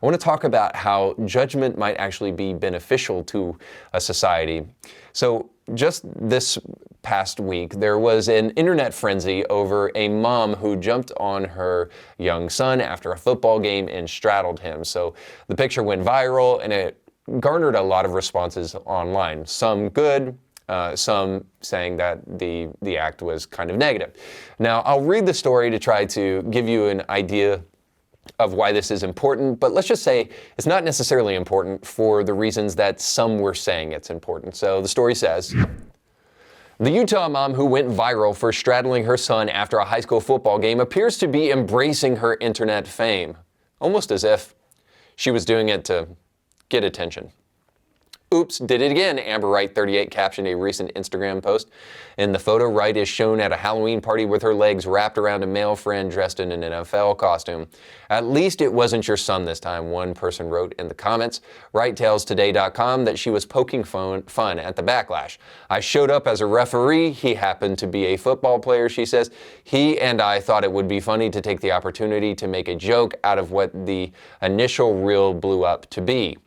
I want to talk about how judgment might actually be beneficial to a society. So just this past week, there was an internet frenzy over a mom who jumped on her young son after a football game and straddled him. So the picture went viral and it garnered a lot of responses online, some good, some saying that the act was kind of negative. Now, I'll read the story to try to give you an idea of why this is important, but let's just say it's not necessarily important for the reasons that some were saying it's important. So the story says, the Utah mom who went viral for straddling her son after a high school football game appears to be embracing her internet fame, almost as if she was doing it to get attention. Oops, did it again, Amber Wright, 38, captioned a recent Instagram post. In the photo, Wright is shown at a Halloween party with her legs wrapped around a male friend dressed in an NFL costume. At least it wasn't your son this time, one person wrote in the comments. Wright tells Today.com that she was poking fun at the backlash. I showed up as a referee. He happened to be a football player, she says. He and I thought it would be funny to take the opportunity to make a joke out of what the initial reel blew up to be.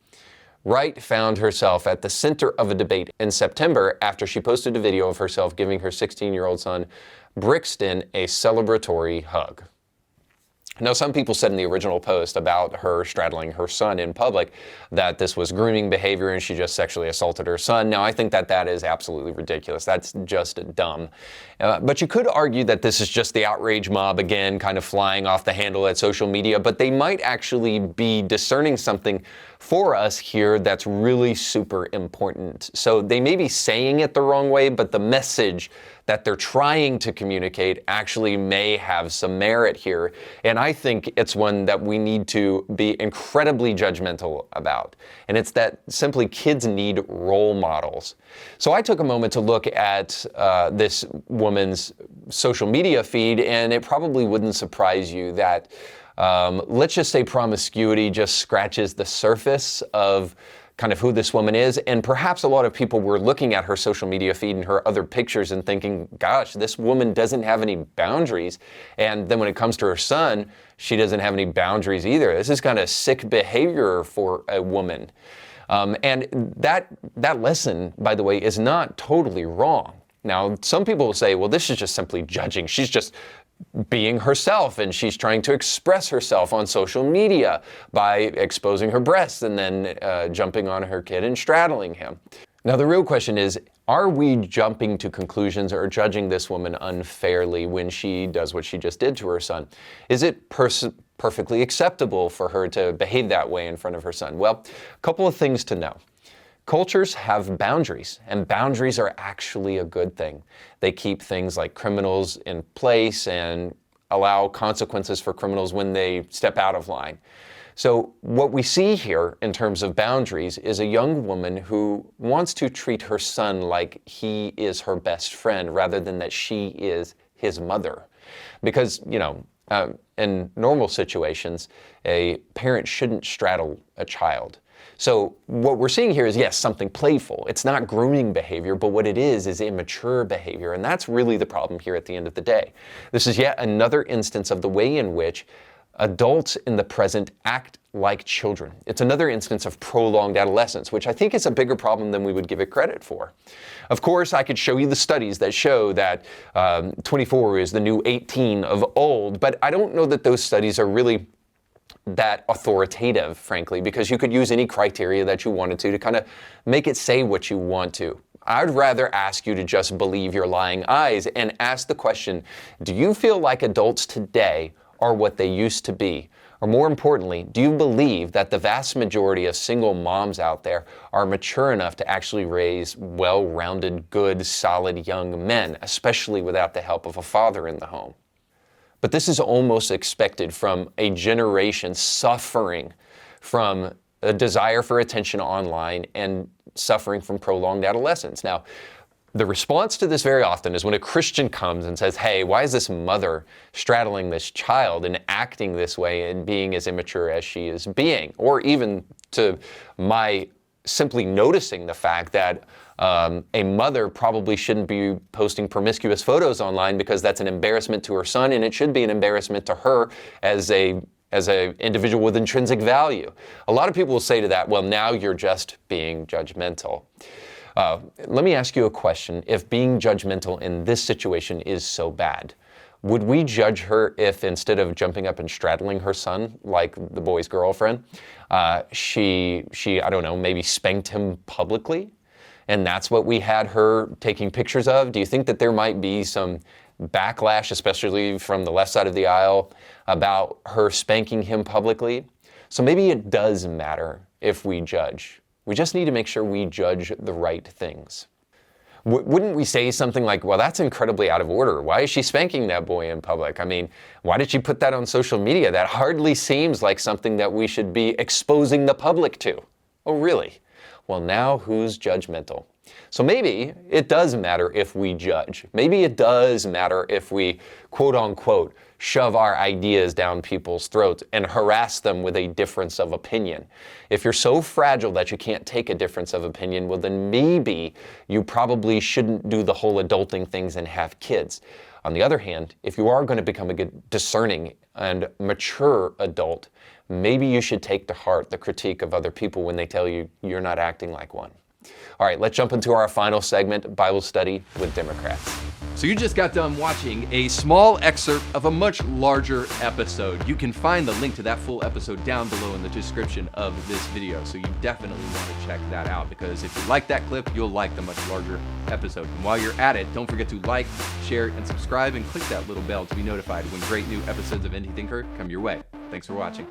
Wright found herself at the center of a debate in September after she posted a video of herself giving her 16-year-old son, Brixton, a celebratory hug. Now, some people said in the original post about her straddling her son in public that this was grooming behavior and she just sexually assaulted her son. Now, I think that is absolutely ridiculous. That's just dumb. But you could argue that this is just the outrage mob again, kind of flying off the handle at social media, but they might actually be discerning something for us here that's really super important. So they may be saying it the wrong way, but the message that they're trying to communicate actually may have some merit here. And I think it's one that we need to be incredibly judgmental about. And it's that simply kids need role models. So I took a moment to look at this woman's social media feed, and it probably wouldn't surprise you that let's just say promiscuity just scratches the surface of kind of who this woman is. And perhaps a lot of people were looking at her social media feed and her other pictures and thinking, gosh, this woman doesn't have any boundaries. And then when it comes to her son, she doesn't have any boundaries either. This is kind of sick behavior for a woman. And that lesson, by the way, is not totally wrong. Now, some people will say, well, this is just simply judging. She's just being herself and she's trying to express herself on social media by exposing her breasts and then jumping on her kid and straddling him. Now, the real question is, are we jumping to conclusions or judging this woman unfairly when she does what she just did to her son? Is it perfectly acceptable for her to behave that way in front of her son? Well, a couple of things to know. Cultures have boundaries, and boundaries are actually a good thing. They keep things like criminals in place and allow consequences for criminals when they step out of line. So what we see here in terms of boundaries is a young woman who wants to treat her son like he is her best friend rather than that she is his mother. Because, in normal situations, a parent shouldn't straddle a child. So what we're seeing here is, yes, something playful. It's not grooming behavior, but what it is immature behavior. And that's really the problem here at the end of the day. This is yet another instance of the way in which adults in the present act like children. It's another instance of prolonged adolescence, which I think is a bigger problem than we would give it credit for. Of course, I could show you the studies that show that 24 is the new 18 of old, but I don't know that those studies are really that authoritative, frankly, because you could use any criteria that you wanted to kind of make it say what you want to. I'd rather ask you to just believe your lying eyes and ask the question, do you feel like adults today are what they used to be? Or more importantly, do you believe that the vast majority of single moms out there are mature enough to actually raise well-rounded, good, solid young men, especially without the help of a father in the home? But this is almost expected from a generation suffering from a desire for attention online and suffering from prolonged adolescence. Now, the response to this very often is when a Christian comes and says, hey, why is this mother straddling this child and acting this way and being as immature as she is being? Or even to my simply noticing the fact that a mother probably shouldn't be posting promiscuous photos online because that's an embarrassment to her son, and it should be an embarrassment to her as a as an individual with intrinsic value. A lot of people will say to that, well, now you're just being judgmental. Let me ask you a question. If being judgmental in this situation is so bad, would we judge her if instead of jumping up and straddling her son like the boy's girlfriend, she I don't know, maybe spanked him publicly? And that's what we had her taking pictures of? Do you think that there might be some backlash, especially from the left side of the aisle, about her spanking him publicly? So maybe it does matter if we judge. We just need to make sure we judge the right things. Wouldn't we say something like, well, that's incredibly out of order. Why is she spanking that boy in public? I mean, why did she put that on social media? That hardly seems like something that we should be exposing the public to. Oh, really? Well, now who's judgmental? So maybe it does matter if we judge. Maybe it does matter if we, quote unquote, shove our ideas down people's throats and harass them with a difference of opinion. If you're so fragile that you can't take a difference of opinion, well, then maybe you probably shouldn't do the whole adulting things and have kids. On the other hand, if you are going to become a good, discerning and mature adult, maybe you should take to heart the critique of other people when they tell you you're not acting like one. All right, let's jump into our final segment, Bible Study with Democrats. So you just got done watching a small excerpt of a much larger episode. You can find the link to that full episode down below in the description of this video. So you definitely want to check that out, because if you like that clip, you'll like the much larger episode. And while you're at it, don't forget to like, share, and subscribe, and click that little bell to be notified when great new episodes of Indie Thinker come your way. Thanks for watching.